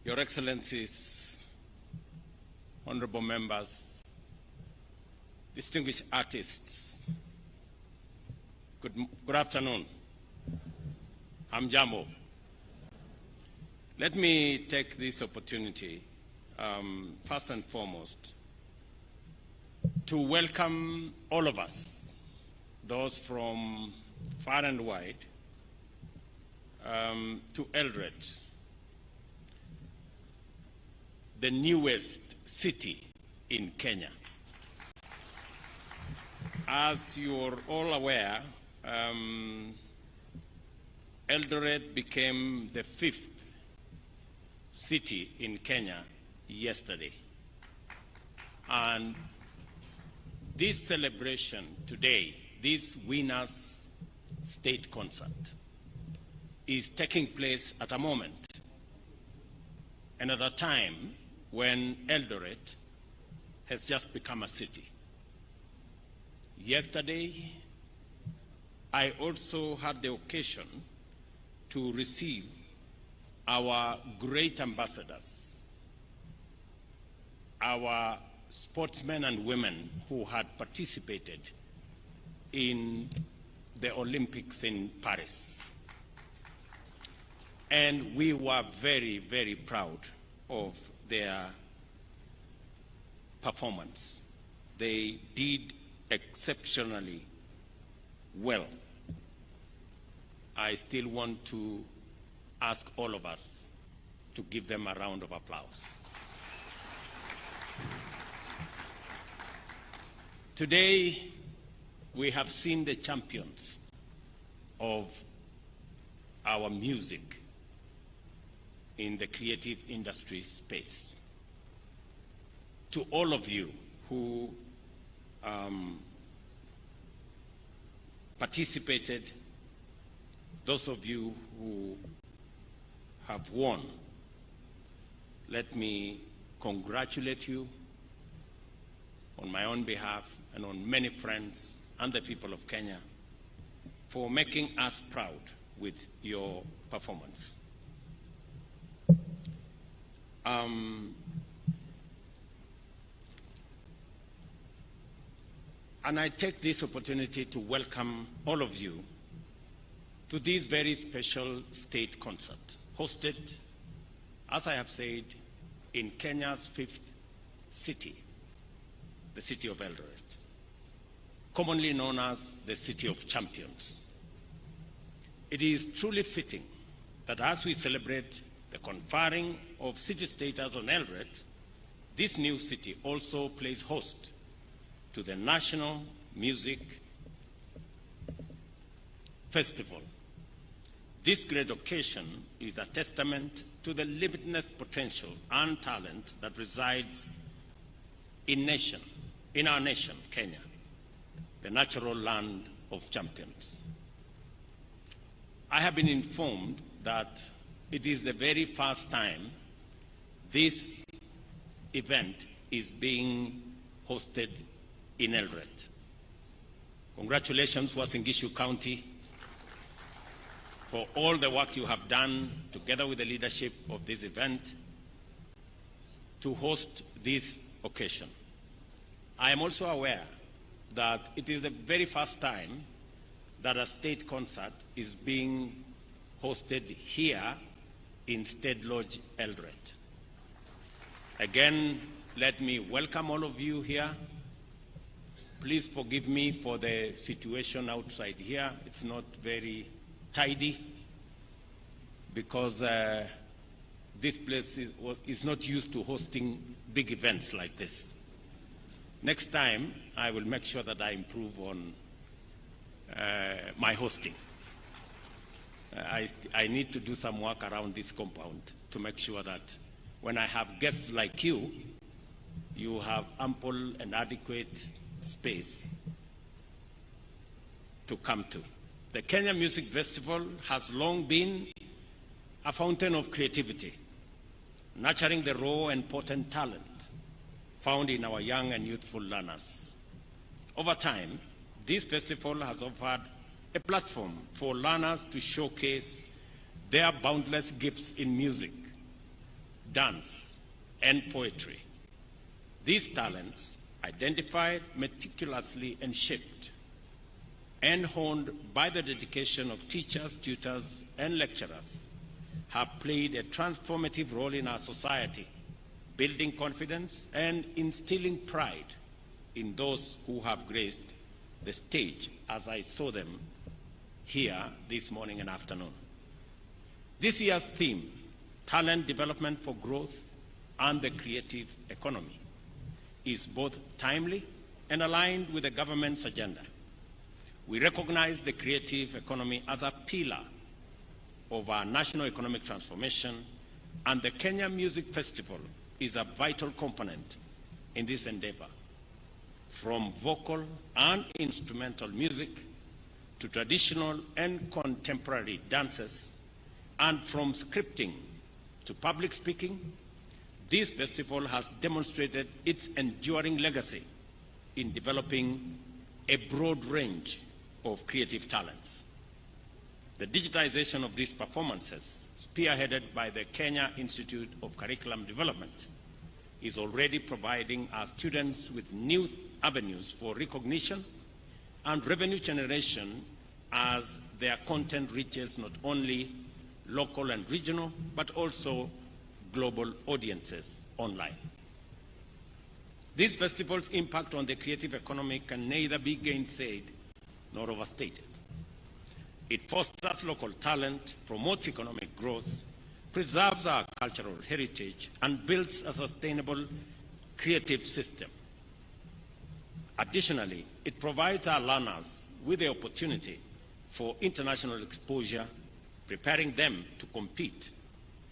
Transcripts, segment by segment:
Your Excellencies, honorable members, distinguished artists, good afternoon. I'm Jambo. Let me take this opportunity, first and foremost, to welcome all of us, those from far and wide, to Eldoret, the newest city in Kenya. As you're all aware, Eldoret became the 5th city in Kenya yesterday. And this celebration today, this Winners State Concert, is taking place at a moment and at a time when Eldoret has just become a city. Yesterday, I also had the occasion to receive our great ambassadors, our sportsmen and women who had participated in the Olympics in Paris. And we were very, very proud of their performance. They did exceptionally well. I still want to ask all of us to give them a round of applause. Today, we have seen the champions of our music in the creative industry space. To all of you who participated, those of you who have won, let me congratulate you on my own behalf and on many friends and the people of Kenya for making us proud with your performance. And I take this opportunity to welcome all of you to this very special state concert, hosted, as I have said, in Kenya's 5th city, the city of Eldoret, commonly known as the City of Champions. It is truly fitting that as we celebrate the conferring of city status on Eldoret, this new city also plays host to the National Music Festival. This great occasion is a testament to the limitless potential and talent that resides in our nation, Kenya, the natural land of champions. I have been informed that it is the very first time this event is being hosted in Eldoret. Congratulations, Uasin Gishu County, for all the work you have done together with the leadership of this event to host this occasion. I am also aware that it is the very first time that a state concert is being hosted here in State Lodge, Eldoret. Again, let me welcome all of you here. Please forgive me for the situation outside here. It's not very tidy because this place is not used to hosting big events like this. Next time, I will make sure that I improve on my hosting. I need to do some work around this compound to make sure that when I have guests like you, you have ample and adequate space to come to. The Kenya Music Festival has long been a fountain of creativity, nurturing the raw and potent talent found in our young and youthful learners. Over time, this festival has offered a platform for learners to showcase their boundless gifts in music, dance, and poetry. These talents, identified meticulously and shaped and honed by the dedication of teachers, tutors, and lecturers, have played a transformative role in our society, building confidence and instilling pride in those who have graced the stage, as I saw them here this morning and afternoon. This year's theme, Talent Development for Growth and the Creative Economy, is both timely and aligned with the government's agenda. We recognize the creative economy as a pillar of our national economic transformation, and the Kenya Music Festival is a vital component in this endeavor. From vocal and instrumental music to traditional and contemporary dances, and from scripting to public speaking, this festival has demonstrated its enduring legacy in developing a broad range of creative talents. The digitization of these performances, spearheaded by the Kenya Institute of Curriculum Development, is already providing our students with new avenues for recognition and revenue generation as their content reaches not only local and regional, but also global audiences online. This festival's impact on the creative economy can neither be gainsaid nor overstated. It fosters local talent, promotes economic growth, preserves our cultural heritage, and builds a sustainable creative system. Additionally, it provides our learners with the opportunity for international exposure, preparing them to compete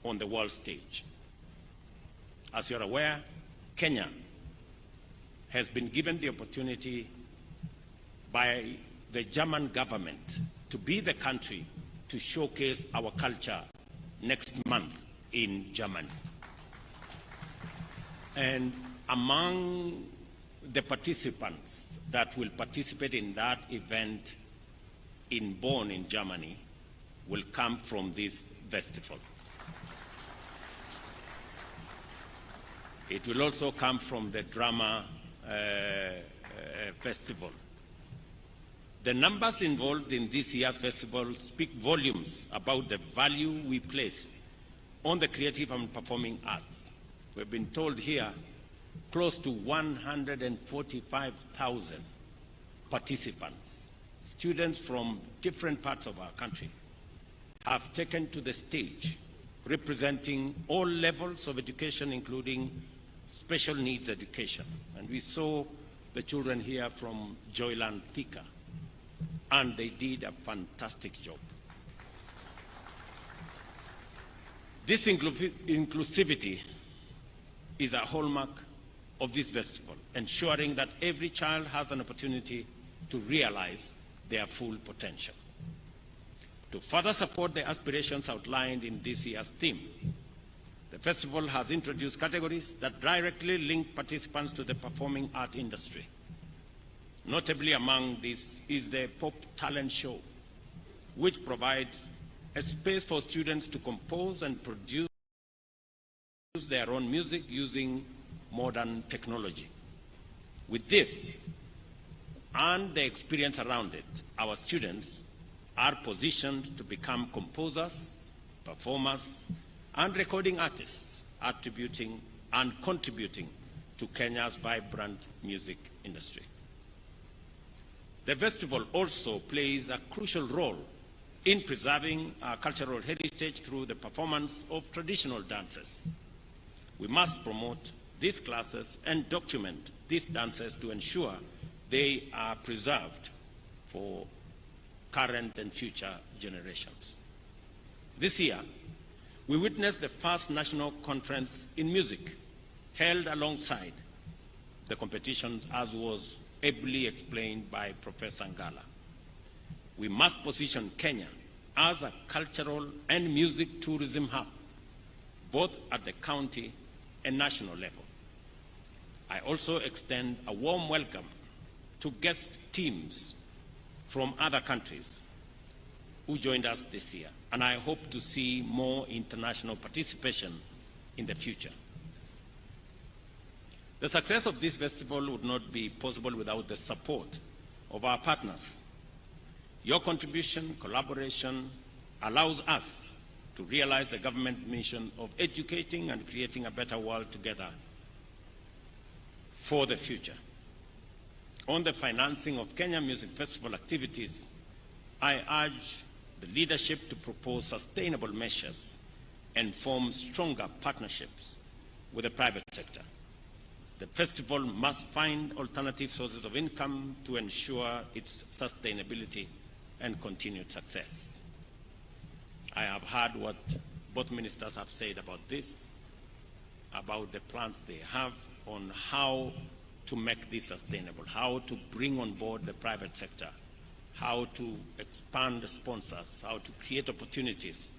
on the world stage. As you're aware, Kenya has been given the opportunity by the German government to be the country to showcase our culture next month in Germany. And among the participants that will participate in that event in Bonn in Germany will come from this festival. It will also come from the drama festival. The numbers involved in this year's festival speak volumes about the value we place on the creative and performing arts. We've been told here close to 145,000 participants, students from different parts of our country, have taken to the stage representing all levels of education, including special needs education. And we saw the children here from Joyland Thika, and they did a fantastic job. This inclusivity is a hallmark of this festival, ensuring that every child has an opportunity to realize their full potential. To further support the aspirations outlined in this year's theme, the festival has introduced categories that directly link participants to the performing art industry. Notably among these is the Pop Talent Show, which provides a space for students to compose and produce their own music using modern technology. With this and the experience around it, our students are positioned to become composers, performers, and recording artists, attributing and contributing to Kenya's vibrant music industry. The festival also plays a crucial role in preserving our cultural heritage through the performance of traditional dances. We must promote these classes and document these dances to ensure they are preserved for current and future generations. This year, we witnessed the first national conference in music held alongside the competitions, as was ably explained by Professor Ngala. We must position Kenya as a cultural and music tourism hub, both at the county and national level. I also extend a warm welcome to guest teams from other countries who joined us this year, and I hope to see more international participation in the future. The success of this festival would not be possible without the support of our partners. Your contribution, collaboration, allows us to realize the government mission of educating and creating a better world together for the future. On the financing of Kenya Music Festival activities, I urge the leadership to propose sustainable measures and form stronger partnerships with the private sector. The festival must find alternative sources of income to ensure its sustainability and continued success. I have heard what both ministers have said about this, about the plans they have on how to make this sustainable, how to bring on board the private sector, how to expand the sponsors, how to create opportunities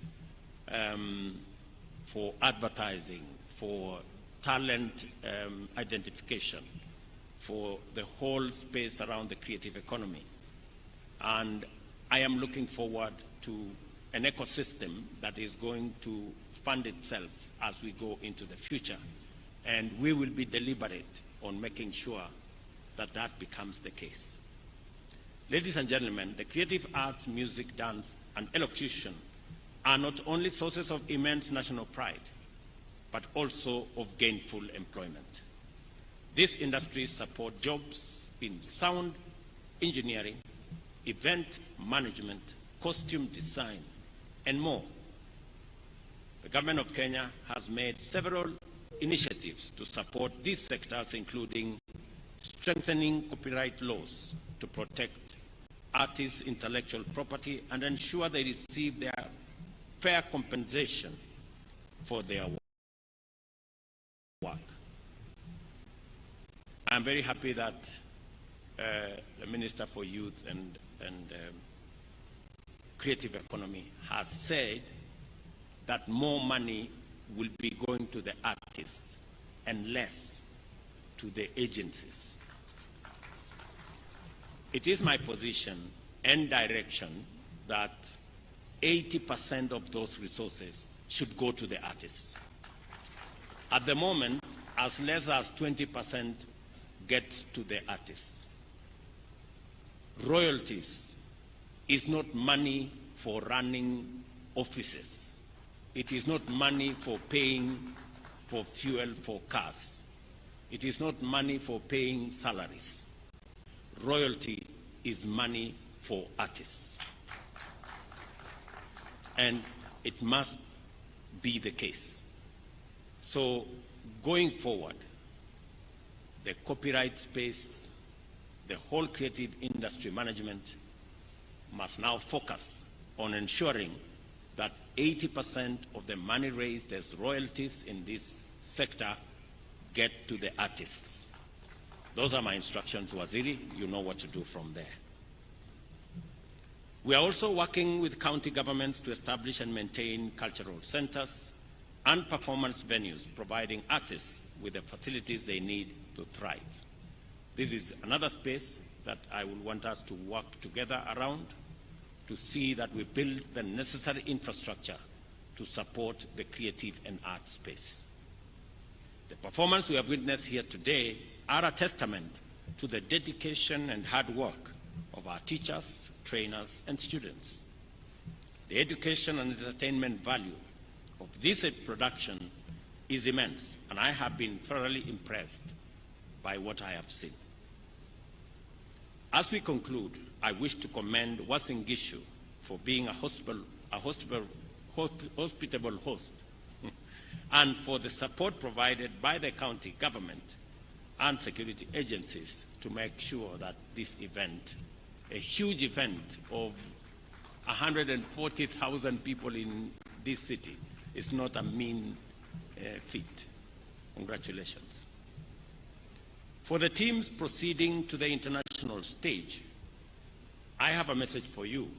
for advertising, for talent identification, for the whole space around the creative economy. And I am looking forward to an ecosystem that is going to fund itself as we go into the future. And we will be deliberate on making sure that that becomes the case. Ladies and gentlemen, the creative arts, music, dance, and elocution are not only sources of immense national pride, but also of gainful employment. These industries support jobs in sound engineering, event management, costume design, and more. The government of Kenya has made several initiatives to support these sectors, including strengthening copyright laws to protect artists' intellectual property and ensure they receive their fair compensation for their work. I'm very happy that the Minister for Youth and Creative Economy has said that more money will be going to the artists and less to the agencies. It is my position and direction that 80% of those resources should go to the artists. At the moment, as less as 20% gets to the artists. Royalties is not money for running offices. It is not money for paying for fuel for cars. It is not money for paying salaries. Royalty is money for artists. And it must be the case. So going forward, the copyright space, the whole creative industry management must now focus on ensuring that 80% of the money raised as royalties in this sector get to the artists. Those are my instructions, Waziri. You know what to do from there. We are also working with county governments to establish and maintain cultural centers and performance venues, providing artists with the facilities they need to thrive. This is another space that I will want us to work together around to see that we build the necessary infrastructure to support the creative and art space. The performance we have witnessed here today are a testament to the dedication and hard work of our teachers, trainers, and students. The education and entertainment value of this production is immense, and I have been thoroughly impressed by what I have seen. As we conclude, I wish to commend Uasin Gishu for being a hospitable host and for the support provided by the county government and security agencies to make sure that this event, a huge event of 140,000 people in this city, is not a mean feat. Congratulations. For the teams proceeding to the international stage, I have a message for you.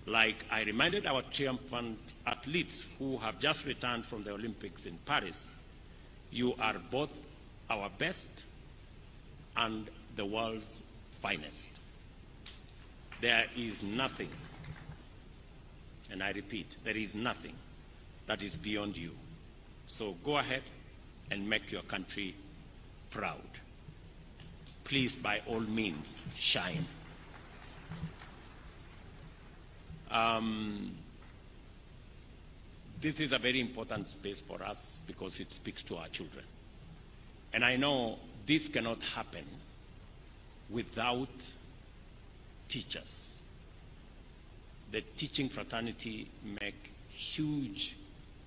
Like I reminded our triumphant athletes who have just returned from the Olympics in Paris, you are both our best and the world's finest. There is nothing, and I repeat, there is nothing that is beyond you. So go ahead and make your country proud. Please, by all means, shine. This is a very important space for us because it speaks to our children. And I know this cannot happen without teachers. The teaching fraternity make huge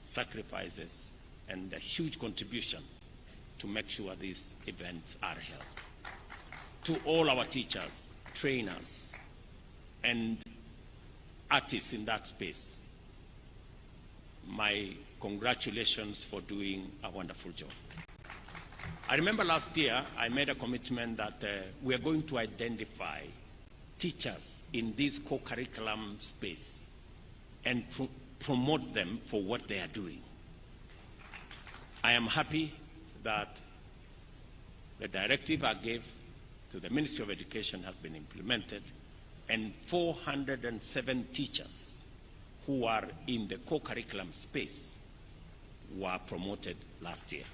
sacrifices and a huge contribution to make sure these events are held. To all our teachers, trainers, and artists in that space, my congratulations for doing a wonderful job. I remember last year I made a commitment that we are going to identify teachers in this co-curriculum space and promote them for what they are doing. I am happy that the directive I gave to the Ministry of Education has been implemented, and 407 teachers who are in the co-curriculum space were promoted last year.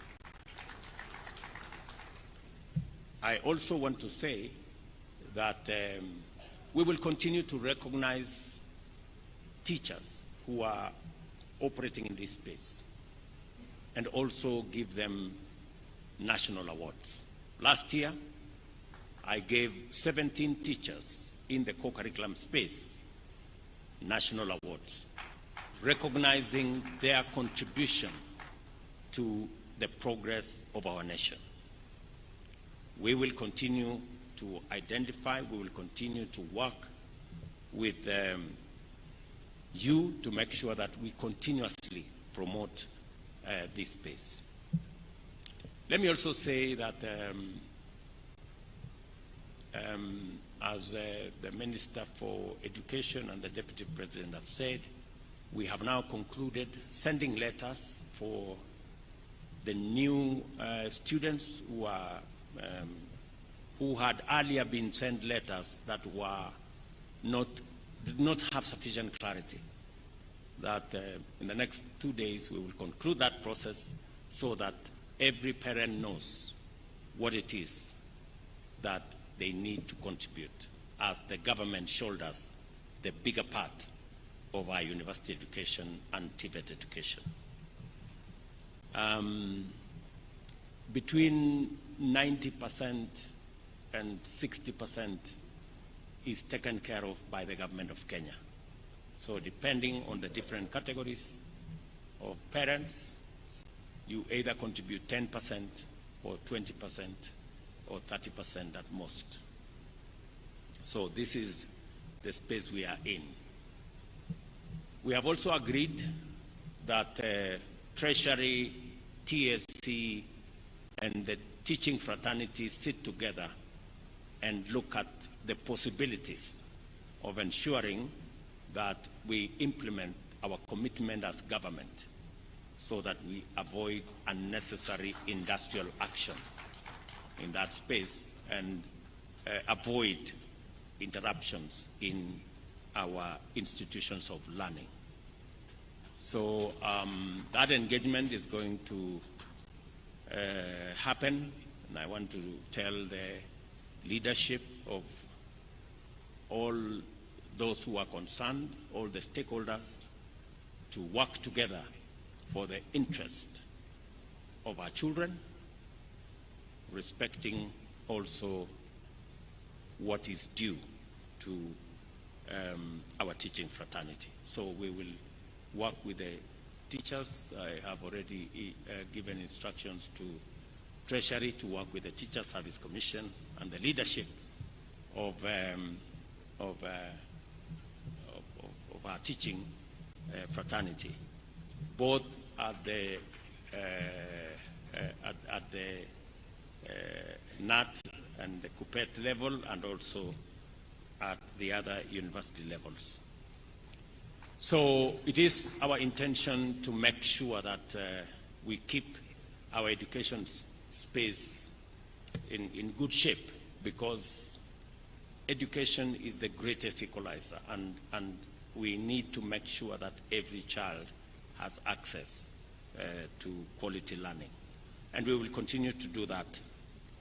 I also want to say that we will continue to recognize teachers who are operating in this space and also give them national awards. Last year, I gave 17 teachers in the co-curriculum space national awards, recognizing their contribution to the progress of our nation. We will continue to identify, we will continue to work with you to make sure that we continuously promote this space. Let me also say that as the Minister for Education and the Deputy President have said, we have now concluded sending letters for the new students who had earlier been sent letters that did not have sufficient clarity. That in the next 2 days we will conclude that process so that every parent knows what it is that they need to contribute as the government shoulders the bigger part of our university education and TVET education. Between 90% and 60% is taken care of by the government of Kenya. So depending on the different categories of parents, you either contribute 10% or 20% or 30% at most. So this is the space we are in. We have also agreed that Treasury, TSC, and the teaching fraternity sit together and look at the possibilities of ensuring that we implement our commitment as government so that we avoid unnecessary industrial action in that space and avoid interruptions in our institutions of learning. So that engagement is going to happen, and I want to tell the leadership of all those who are concerned, all the stakeholders, to work together for the interest of our children, respecting also what is due to our teaching fraternity. So we will work with the teachers. I have already given instructions to Treasury to work with the Teacher Service Commission and the leadership of our teaching fraternity, both at the NAT and the KUPPET level and also at the other university levels. So it is our intention to make sure that we keep our education space in good shape, because education is the greatest equalizer, and we need to make sure that every child has access to quality learning. And we will continue to do that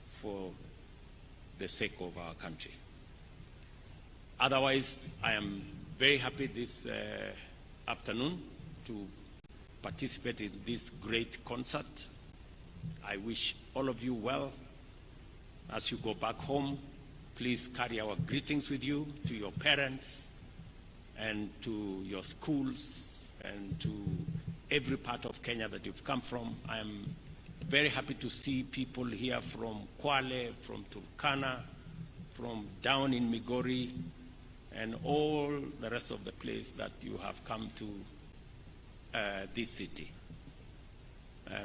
for the sake of our country. Otherwise, I am very happy this afternoon to participate in this great concert. I wish all of you well. As you go back home, please carry our greetings with you to your parents and to your schools and to every part of Kenya that you've come from. I am very happy to see people here from Kwale, from Turkana, from down in Migori, and all the rest of the place that you have come to this city.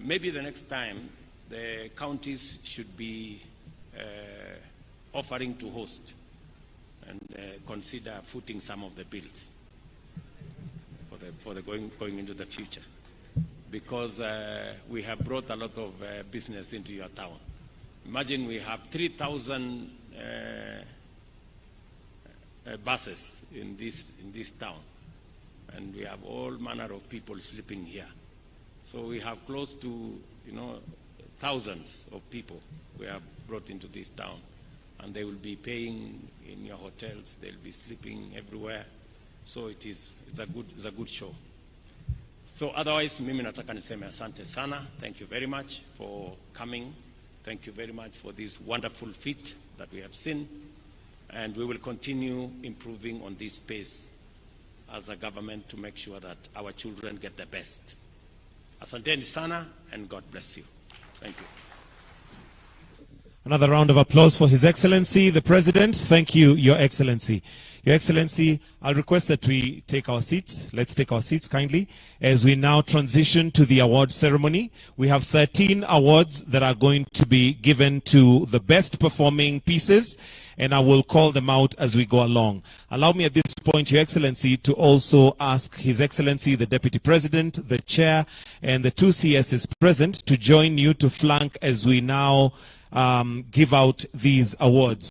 Maybe the next time the counties should be offering to host and consider footing some of the bills for the going into the future, because we have brought a lot of business into your town. Imagine we have 3,000 buses in this town, and we have all manner of people sleeping here. So we have close to thousands of people we have brought into this town, and they will be paying in your hotels. They'll be sleeping everywhere. So it's a good show. So otherwise, mimi nataka niseme asante sana. Thank you very much for coming. Thank you very much for this wonderful feat that we have seen, and we will continue improving on this space as a government to make sure that our children get the best. Asanteni sana, and God bless you. Thank you. Another round of applause for His Excellency, the President. Thank you, Your Excellency. Your Excellency, I'll request that we take our seats. Let's take our seats kindly as we now transition to the award ceremony. We have 13 awards that are going to be given to the best performing pieces, and I will call them out as we go along. Allow me at this point, Your Excellency, to also ask His Excellency, the Deputy President, the Chair, and the two CSs present to join you to flank as we now give out these awards.